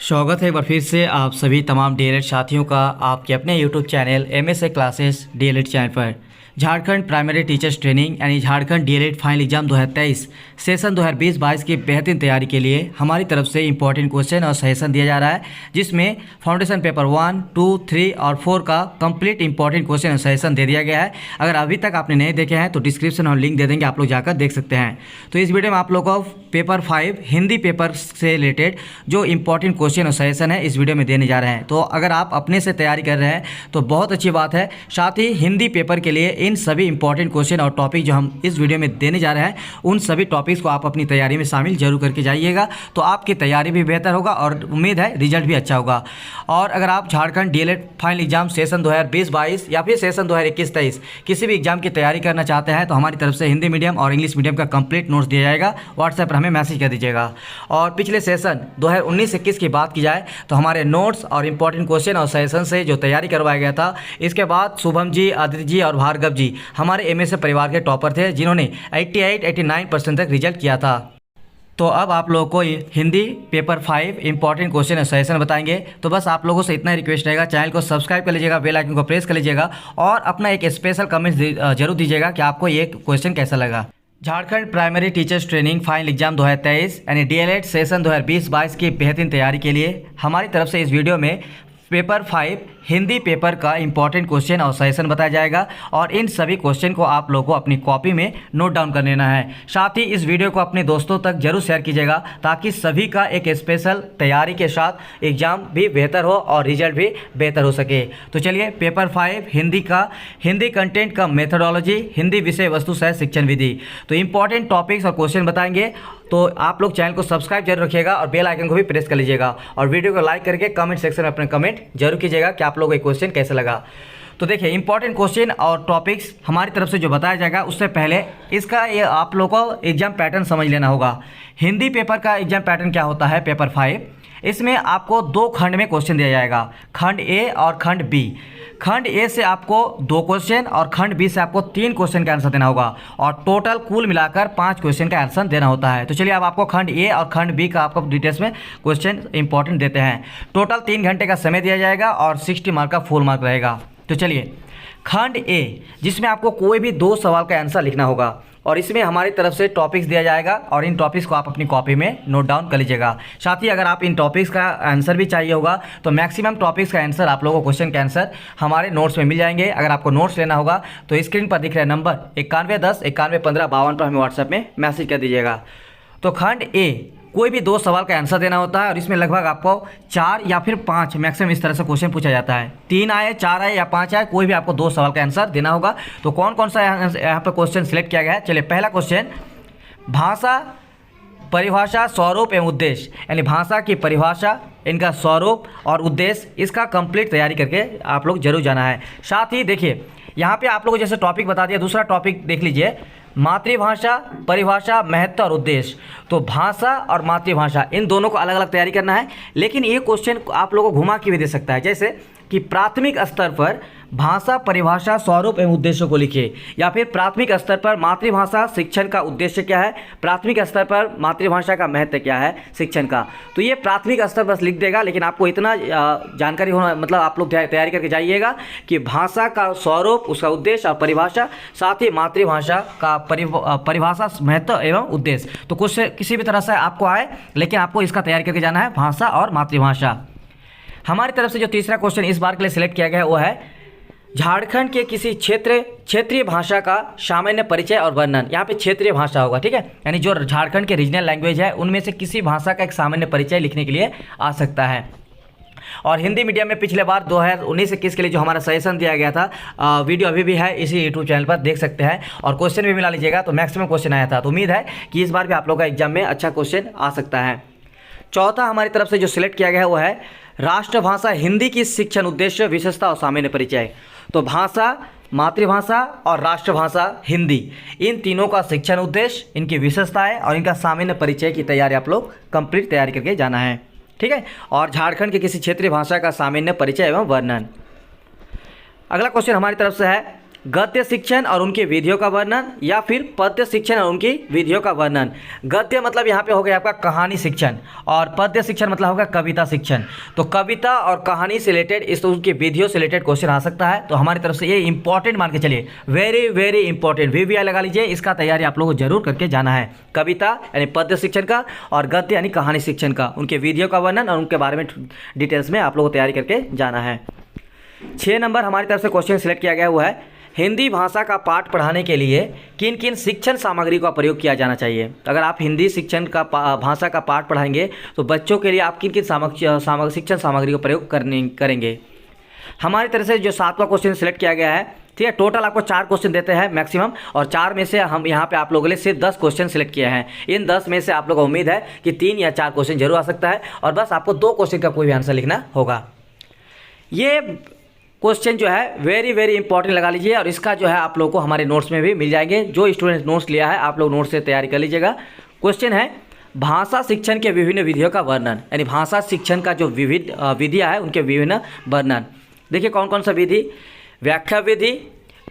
स्वागत है एक बार फिर से आप सभी तमाम डीएलएड साथियों का आपके अपने YouTube channel MSA classes DElEd channel पर। झारखंड प्राइमरी टीचर्स ट्रेनिंग यानी Jharkhand DElEd final exam 2023 session 2020-22 की बेहतरीन तैयारी के लिए हमारी तरफ से इंपॉर्टेंट क्वेश्चन और सजेशन दिया जा रहा है, जिसमें फाउंडेशन पेपर 1, 2, 3 और 4 का कंप्लीट इंपॉर्टेंट क्वेश्चन और सजेशन दे दिया गया है। अगर अभी तक आपने नहीं देखे हैं तो डिस्क्रिप्शन और लिंक दे देंगे, आप लोग जाकर देख सकते हैं। तो इस वीडियो में आप लोग को पेपर 5 हिंदी पेपर से रिलेटेड जो इंपॉर्टेंट क्वेश्चन और सजेशन है इस वीडियो में देने जा रहे हैं। तो अगर आप अपने से तैयारी कर रहे हैं तो बहुत अच्छी बात है। साथ ही हिंदी पेपर के लिए इन सभी इंपॉर्टेंट क्वेश्चन और टॉपिक जो हम इस वीडियो में देने जा रहे हैं उन सभी टॉपिक्स को आप अपनी तैयारी में शामिल जरूर करके जाइएगा, तो आपकी तैयारी भी बेहतर होगा और उम्मीद है रिजल्ट भी अच्छा होगा। और अगर आप Jharkhand DElEd final exam session 2020-22 या फिर सेशन 2021-23 किसी भी एग्जाम की तैयारी करना चाहते हैं तो हमारी तरफ से हिंदी मीडियम और इंग्लिश मीडियम का कंप्लीट नोट्स दिया जाएगा। व्हाट्सएप पर हमें मैसेज कर दीजिएगा। और पिछले सेशन 2019-21 की बात की जाए तो हमारे नोट्स और इंपॉर्टेंट क्वेश्चन और सेशन से जो तैयारी करवाया गया था, इसके बाद शुभम जी, आदित्य जी और भार्गव जी हमारे एमएसए परिवार के टॉपर थे, जिन्होंने 88-89% तक रिजल्ट किया था। तो अब आप लोगों को हिंदी पेपर 5 इंपॉर्टेंट क्वेश्चन और सजेशन बताएंगे। तो बस आप लोगों से इतना रिक्वेस्ट रहेगा, चैनल को सब्सक्राइब कर लीजिएगा, बेल आइकन को प्रेस कर लीजिएगा और अपना एक स्पेशल कमेंट जरूर दीजिएगा कि आपको ये क्वेश्चन कैसा लगा। Jharkhand primary teachers training final exam 2023 यानी डीएलएड सेशन 2020-22 की बेहतरीन तैयारी के लिए हमारी तरफ से इस वीडियो में पेपर 5 हिंदी पेपर का इंपॉर्टेंट क्वेश्चन और सजेशन बताया जाएगा और इन सभी क्वेश्चन को आप लोगों को अपनी कॉपी में नोट डाउन कर लेना है। साथ ही इस वीडियो को अपने दोस्तों तक जरूर शेयर कीजिएगा ताकि सभी का एक स्पेशल तैयारी के साथ एग्जाम भी बेहतर हो और रिजल्ट भी बेहतर हो सके। तो चलिए पेपर 5 हिंदी कंटेंट का मेथोडोलॉजी, हिंदी विषय वस्तु सह शिक्षण विधि, तो इंपॉर्टेंट टॉपिक्स और क्वेश्चन बताएंगे। तो आप लोग चैनल को सब्सक्राइब जरूर रखिएगा और बेल आइकन को भी प्रेस कर लीजिएगा और वीडियो को लाइक करके कमेंट सेक्शन में अपने कमेंट जरूर कीजिएगा कि आप लोगों को ये क्वेश्चन कैसा लगा। तो देखिए इंपॉर्टेंट क्वेश्चन और टॉपिक्स हमारी तरफ से जो बताया जाएगा उससे पहले इसका ये आप लोगों को एग्जाम पैटर्न समझ लेना होगा। हिंदी पेपर का एग्जाम पैटर्न क्या होता है पेपर 5, इसमें आपको 2 खंड में क्वेश्चन दिया जाएगा, खंड ए और खंड बी। खंड ए से आपको 2 क्वेश्चन और खंड बी से आपको 3 क्वेश्चन का आंसर देना होगा और टोटल कुल मिलाकर 5 क्वेश्चन का आंसर देना होता है। तो चलिए अब आपको खंड ए और खंड बी का आपको डिटेल्स में क्वेश्चन इंपॉर्टेंट देते हैं। टोटल 3 घंटे का समय दिया जाएगा और 60 मार्क का फुल मार्क रहेगा। तो चलिए खंड ए, जिसमें आपको कोई भी 2 सवाल का आंसर लिखना होगा और इसमें हमारी तरफ से टॉपिक्स दिया जाएगा और इन टॉपिक्स को आप अपनी कॉपी में नोट डाउन कर लीजिएगा। साथ ही अगर आप इन टॉपिक्स का आंसर भी चाहिए होगा तो मैक्सिमम टॉपिक्स का आंसर आप लोगों को क्वेश्चन के आंसर हमारे नोट्स में मिल जाएंगे। अगर आपको नोट्स लेना होगा तो स्क्रीन पर दिख रहा है नंबर 9110-911552 पर हमें व्हाट्सएप में मैसेज कर दीजिएगा। तो खंड ए कोई भी 2 सवाल का आंसर देना होता है और इसमें लगभग आपको 4 या फिर 5 मैक्सिमम इस तरह से क्वेश्चन पूछा जाता है। 3 आए, 4 आए या 5 आए, कोई भी आपको 2 सवाल का आंसर देना होगा। तो कौन कौन सा यहाँ पर क्वेश्चन सिलेक्ट किया गया है, चलिए पहला क्वेश्चन भाषा, परिभाषा, स्वरूप एवं उद्देश्य, यानी भाषा की परिभाषा, इनका स्वरूप और उद्देश्य, इसका कंप्लीट तैयारी करके आप लोग जरूर जाना है। साथ ही देखिए यहाँ पे आप लोगों को जैसे टॉपिक बता दिया, दूसरा टॉपिक देख लीजिए, मातृभाषा, परिभाषा, महत्व और उद्देश्य। तो भाषा और मातृभाषा इन दोनों को अलग अलग तैयारी करना है, लेकिन ये क्वेश्चन आप लोगों को घुमा के भी दे सकता है, जैसे कि प्राथमिक स्तर पर भाषा, परिभाषा, स्वरूप एवं उद्देश्य को लिखिए, या फिर प्राथमिक स्तर पर मातृभाषा शिक्षण का उद्देश्य क्या है, प्राथमिक स्तर पर मातृभाषा का महत्व क्या है शिक्षण का। तो ये प्राथमिक स्तर बस लिख देगा, लेकिन आपको इतना जानकारी होना, मतलब आप लोग तैयारी करके जाइएगा कि भाषा का स्वरूप, उसका उद्देश्य और परिभाषा, साथ ही मातृभाषा का परिभाषा, महत्व एवं उद्देश्य। तो कुछ किसी भी तरह से आपको आए, लेकिन आपको इसका तैयारी करके जाना है, भाषा और मातृभाषा। हमारी तरफ से जो तीसरा क्वेश्चन इस बार के लिए सिलेक्ट किया गया है वो है झारखंड के किसी क्षेत्रीय भाषा का सामान्य परिचय और वर्णन। यहाँ पे क्षेत्रीय भाषा होगा, ठीक है, यानी जो झारखंड के रीजनल लैंग्वेज है उनमें से किसी भाषा का एक सामान्य परिचय लिखने के लिए आ सकता है। और हिंदी मीडियम में पिछले बार 2019-21 के लिए जो हमारा सजेशन दिया गया था, वीडियो अभी भी है इसी यूट्यूब चैनल पर, देख सकते हैं, और क्वेश्चन भी मिला लीजिएगा। तो मैक्सिमम क्वेश्चन आया था, तो उम्मीद है कि इस बार भी आप लोगों का एग्जाम में अच्छा क्वेश्चन आ सकता है। चौथा हमारी तरफ से जो सिलेक्ट किया गया है वो है राष्ट्रभाषा हिंदी की शिक्षण उद्देश्य, विशेषता और सामान्य परिचय। तो भाषा, मातृभाषा और राष्ट्रभाषा हिंदी, इन तीनों का शिक्षण उद्देश्य, इनकी विशेषताएं और इनका सामान्य परिचय की तैयारी आप लोग कंप्लीट तैयारी करके जाना है, ठीक है। और झारखंड के किसी क्षेत्रीय भाषा का सामान्य परिचय एवं वर्णन। अगला क्वेश्चन हमारी तरफ से है गद्य शिक्षण और उनकी विधियों का वर्णन या फिर पद्य शिक्षण और उनकी विधियों का वर्णन। गद्य मतलब यहाँ पे हो गया आपका कहानी शिक्षण और पद्य शिक्षण मतलब होगा कविता शिक्षण। तो कविता और कहानी से रिलेटेड इस उनकी विधियों से रिलेटेड क्वेश्चन आ सकता है। तो हमारी तरफ से ये इंपॉर्टेंट मान के चलिए, वेरी वेरी इंपॉर्टेंट, VVI लगा लीजिए, इसका तैयारी आप लोगों को जरूर करके जाना है। कविता यानी पद्य शिक्षण का और गद्य यानी कहानी शिक्षण का, उनके विधियों का वर्णन और उनके बारे में डिटेल्स में आप लोगों को तैयारी करके जाना है। 6 नंबर हमारी तरफ से क्वेश्चन सिलेक्ट किया गया हुआ है, हिंदी भाषा का पाठ पढ़ाने के लिए किन किन शिक्षण सामग्री का प्रयोग किया जाना चाहिए। अगर आप हिंदी शिक्षण का भाषा का पाठ पढ़ाएंगे तो बच्चों के लिए आप किन किन शिक्षण सामग्री का प्रयोग करेंगे। हमारी तरफ से जो 7वां क्वेश्चन सिलेक्ट किया गया है, ठीक है, टोटल आपको 4 क्वेश्चन देते हैं मैक्सिमम, और 4 में से हम यहाँ पे आप लोगों के लिए सिर्फ 10 क्वेश्चन सिलेक्ट किए हैं। इन 10 में से आप लोगों को उम्मीद है कि 3 या 4 क्वेश्चन जरूर आ सकता है और बस आपको 2 क्वेश्चन का कोई भी आंसर लिखना होगा। ये क्वेश्चन जो है वेरी वेरी इंपॉर्टेंट लगा लीजिए और इसका जो है आप लोगों को हमारे नोट्स में भी मिल जाएंगे। जो स्टूडेंट नोट्स लिया है आप लोग नोट्स से तैयारी कर लीजिएगा। क्वेश्चन है भाषा शिक्षण के विभिन्न विधियों का वर्णन, यानी भाषा शिक्षण का जो विविध विधियाँ है उनके विभिन्न वर्णन। देखिए कौन कौन सा विधि, व्याख्या विधि,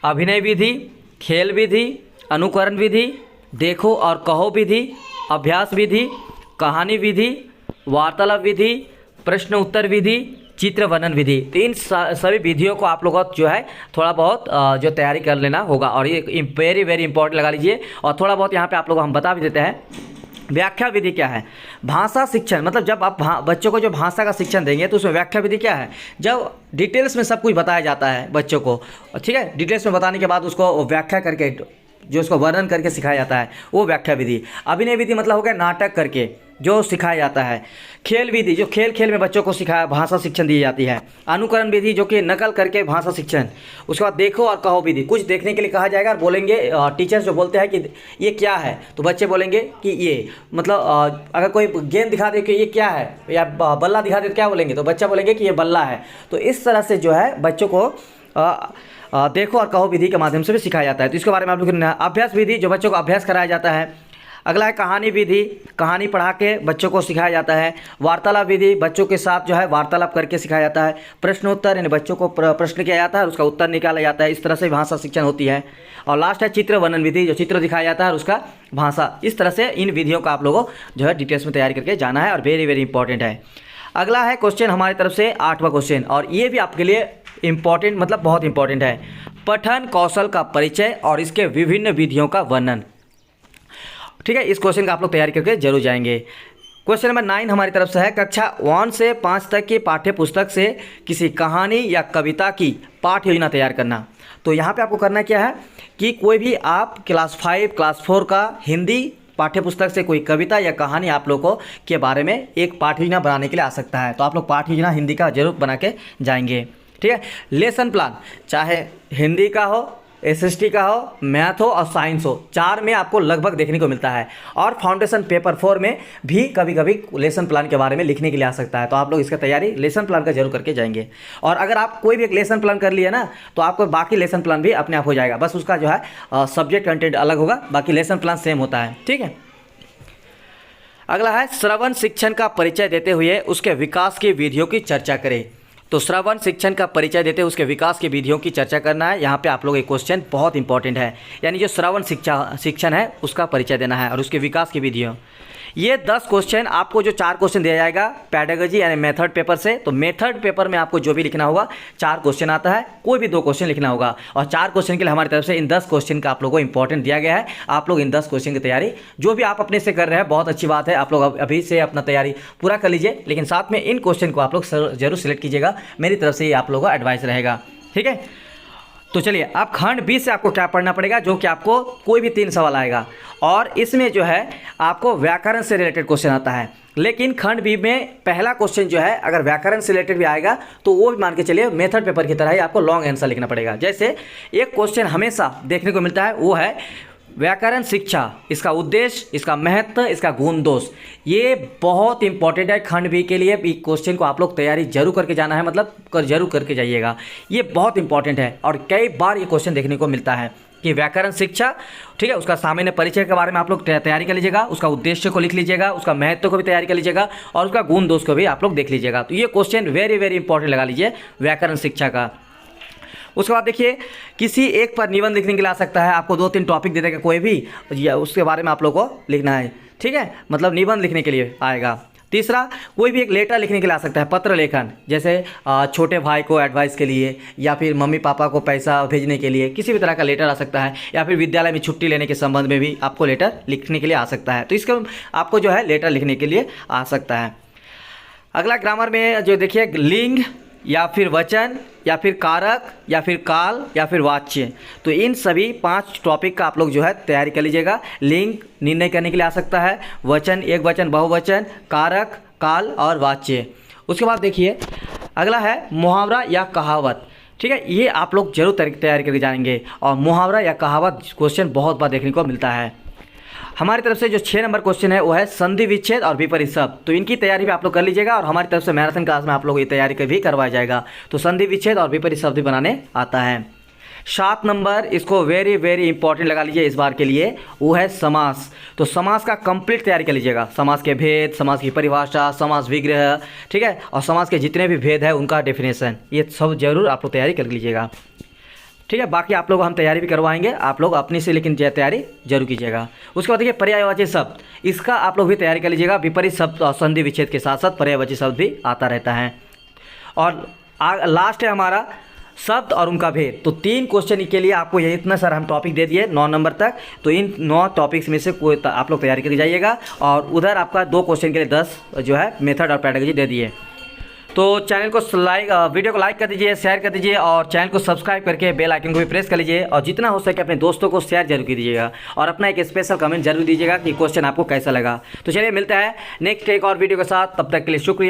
अभिनय विधि, खेल विधि, अनुकरण विधि, देखो और कहो विधि, अभ्यास विधि, कहानी विधि, वार्तालाप विधि, प्रश्न उत्तर विधि, चित्र वर्णन विधि। तो इन सभी विधियों को आप लोगों को जो है थोड़ा बहुत जो तैयारी कर लेना होगा और ये वेरी वेरी इंपॉर्टेंट लगा लीजिए। और थोड़ा बहुत यहाँ पे आप लोगों को हम बता भी देते हैं। व्याख्या विधि क्या है, भाषा शिक्षण मतलब जब आप बच्चों को जो भाषा का शिक्षण देंगे तो उसमें व्याख्या विधि क्या है, जब डिटेल्स में सब कुछ बताया जाता है बच्चों को, ठीक है, डिटेल्स में बताने के बाद उसको व्याख्या करके जो उसको वर्णन करके सिखाया जाता है वो व्याख्या विधि। अभिनय विधि मतलब हो गया नाटक करके जो सिखाया जाता है। खेल विधि जो खेल में बच्चों को सिखाया भाषा शिक्षण दी जाती है। अनुकरण विधि जो कि नकल करके भाषा शिक्षण। उसके बाद देखो और कहो विधि, कुछ देखने के लिए कहा जाएगा और बोलेंगे, टीचर्स जो बोलते हैं कि ये क्या है तो बच्चे बोलेंगे कि ये, मतलब अगर कोई गेंद दिखा दे कि ये क्या है या बल्ला दिखा दे तो क्या बोलेंगे, तो बच्चा बोलेंगे कि ये बल्ला है। तो इस तरह से जो है बच्चों को देखो और कहो विधि के माध्यम से भी सिखाया जाता है। तो इसके बारे में आप लोग, अभ्यास विधि जो बच्चों को अभ्यास कराया जाता है। अगला है कहानी विधि, कहानी पढ़ा के बच्चों को सिखाया जाता है। वार्तालाप विधि बच्चों के साथ जो है वार्तालाप करके सिखाया जाता है। प्रश्नोत्तर यानी बच्चों को प्रश्न किया जाता है और उसका उत्तर निकाला जाता है। इस तरह से भाषा शिक्षण होती है। और लास्ट है चित्र वर्णन विधि, जो चित्र दिखाया जाता है और उसका भाषा। इस तरह से इन विधियों का आप लोगों को जो है डिटेल्स में तैयारी करके जाना है और वेरी वेरी इंपॉर्टेंट है। अगला है क्वेश्चन हमारी तरफ से 8वां क्वेश्चन और ये भी आपके लिए इंपॉर्टेंट मतलब बहुत इंपॉर्टेंट है। पठन कौशल का परिचय और इसके विभिन्न विधियों का वर्णन। ठीक है, इस क्वेश्चन का आप लोग तैयारी करके जरूर जाएंगे। क्वेश्चन नंबर 9 हमारी तरफ से है, कक्षा 1 से 5 तक की पाठ्य पुस्तक से किसी कहानी या कविता की पाठ योजना तैयार करना। तो यहाँ पे आपको करना क्या है कि कोई भी आप क्लास 5 क्लास 4 का हिंदी पाठ्य पुस्तक से कोई कविता या कहानी आप लोगों को के बारे में एक पाठ योजना बनाने के लिए आ सकता है। तो आप लोग पाठ योजना हिंदी का जरूर बना के जाएंगे। ठीक है, लेसन प्लान चाहे हिंदी का हो, SST का हो, मैथ हो और साइंस हो, 4 में आपको लगभग देखने को मिलता है। और फाउंडेशन पेपर 4 में भी कभी कभी लेसन प्लान के बारे में लिखने के लिए आ सकता है। तो आप लोग इसका तैयारी लेसन प्लान का जरूर करके जाएंगे। और अगर आप कोई भी एक लेसन प्लान कर लिए ना तो आपको बाकी लेसन प्लान भी अपने आप हो जाएगा, बस उसका जो है सब्जेक्ट कंटेंट अलग होगा, बाकी लेसन प्लान सेम होता है। ठीक है, अगला है श्रवण शिक्षण का परिचय देते हुए उसके विकास की विधियों की चर्चा करें। तो श्रवण शिक्षण का परिचय देते हुए उसके विकास की विधियों की चर्चा करना है। यहाँ पे आप लोग एक क्वेश्चन बहुत इंपॉर्टेंट है, यानी जो श्रवण शिक्षण है उसका परिचय देना है और उसके विकास की विधियों। ये 10 क्वेश्चन आपको जो 4 क्वेश्चन दिया जाएगा पैडागोजी यानी मेथड पेपर से। तो मेथड पेपर में आपको जो भी लिखना होगा 4 क्वेश्चन आता है, कोई भी 2 क्वेश्चन लिखना होगा। और 4 क्वेश्चन के लिए हमारी तरफ से इन 10 क्वेश्चन का आप लोगों को इंपॉर्टेंट दिया गया है। आप लोग इन 10 क्वेश्चन की तैयारी जो भी आप अपने से कर रहे हैं बहुत अच्छी बात है, आप लोग अभी से अपना तैयारी पूरा कर लीजिए, लेकिन साथ में इन क्वेश्चन को आप लोग जरूर सिलेक्ट कीजिएगा। मेरी तरफ से ये आप लोगों का एडवाइस रहेगा। ठीक है, तो चलिए अब खंड 20 से आपको क्या पढ़ना पड़ेगा, जो कि आपको कोई भी 3 सवाल आएगा और इसमें जो है आपको व्याकरण से रिलेटेड क्वेश्चन आता है। लेकिन खंड बी में पहला क्वेश्चन जो है अगर व्याकरण से रिलेटेड भी आएगा तो वो भी मान के चलिए मेथड पेपर की तरह ही आपको लॉन्ग आंसर लिखना पड़ेगा। जैसे एक क्वेश्चन हमेशा देखने को मिलता है वो है व्याकरण शिक्षा, इसका उद्देश्य, इसका महत्व, इसका गुण दोष। ये बहुत इंपॉर्टेंट है खंड बी के लिए। क्वेश्चन को आप लोग तैयारी जरूर करके जाना है, मतलब जरूर करके जाइएगा। ये बहुत इंपॉर्टेंट है और कई बार ये क्वेश्चन देखने को मिलता है कि व्याकरण शिक्षा, ठीक है, उसका सामान्य परिचय के बारे में आप लोग तैयारी कर लीजिएगा, उसका उद्देश्य को लिख लीजिएगा, उसका महत्व को भी तैयारी कर लीजिएगा और उसका गुण दोष को भी आप लोग देख लीजिएगा। तो ये क्वेश्चन वेरी वेरी इंपॉर्टेंट लगा लीजिए व्याकरण शिक्षा का। उसके बाद देखिए किसी एक पर निबंध लिखने के लिए आ सकता है, आपको 2-3 टॉपिक दे देगा कोई भी, या उसके बारे में आप लोग को लिखना है, ठीक है, मतलब निबंध लिखने के लिए आएगा। तीसरा, कोई भी एक लेटर लिखने के लिए आ सकता है, पत्र लेखन, जैसे छोटे भाई को एडवाइस के लिए, या फिर मम्मी पापा को पैसा भेजने के लिए, किसी भी तरह का लेटर आ सकता है, या फिर विद्यालय में छुट्टी लेने के संबंध में भी आपको लेटर लिखने के लिए आ सकता है। तो इसका आपको जो है लेटर लिखने के लिए आ सकता है। अगला ग्रामर में जो देखिए, लिंग या फिर वचन या फिर कारक या फिर काल या फिर वाच्य, तो इन सभी 5 टॉपिक का आप लोग जो है तैयारी कर लीजिएगा। लिंग निर्णय करने के लिए आ सकता है, वचन, एक वचन, बहुवचन, कारक, काल और वाच्य। उसके बाद देखिए अगला है मुहावरा या कहावत, ठीक है, ये आप लोग जरूर तैयारी करके जाएंगे। और मुहावरा या कहावत क्वेश्चन बहुत बार देखने को मिलता है। हमारी तरफ से जो 6 नंबर क्वेश्चन है वो है संधि विच्छेद और विपरीत शब्द, तो इनकी तैयारी भी आप लोग कर लीजिएगा। और हमारी तरफ से मैराथन क्लास में आप लोग ये तैयारी भी करवाया जाएगा। तो संधि विच्छेद और विपरीत शब्द भी बनाने आता है। 7 नंबर, इसको वेरी वेरी इंपॉर्टेंट लगा लीजिए इस बार के लिए, वो है समास। तो समास का कंप्लीट तैयारी कर लीजिएगा, समास के भेद, समास की परिभाषा, समास विग्रह, ठीक है, और समास के जितने भी भेद है उनका डेफिनेशन, ये सब जरूर आप लोग तैयारी कर लीजिएगा, ठीक है। बाकी आप लोग हम तैयारी भी करवाएंगे, आप लोग अपनी से लेकिन तैयारी जरूर कीजिएगा। उसके बाद देखिए पर्यायवाची शब्द, इसका आप लोग भी तैयारी कर लीजिएगा। विपरीत शब्द और संधि विच्छेद के साथ साथ पर्यायवाची शब्द भी आता रहता है। और लास्ट है हमारा शब्द और उनका भेद। तो 3 क्वेश्चन के लिए आपको ये इतना सारा हम टॉपिक दे दिए 9 नंबर तक, तो इन 9 टॉपिक्स में से कोई आप लोग तैयारी कर जाइएगा। और उधर आपका 2 क्वेश्चन के लिए 10 जो है मेथड और पैडागोजी दे दिए। तो चैनल को वीडियो को लाइक कर दीजिए, शेयर कर दीजिए, और चैनल को सब्सक्राइब करके बेल आइकन को भी प्रेस कर लीजिए। और जितना हो सके अपने दोस्तों को शेयर जरूर कीजिएगा, और अपना एक स्पेशल कमेंट जरूर दीजिएगा कि क्वेश्चन आपको कैसा लगा। तो चलिए मिलता है नेक्स्ट एक और वीडियो के साथ, तब तक के लिए शुक्रिया।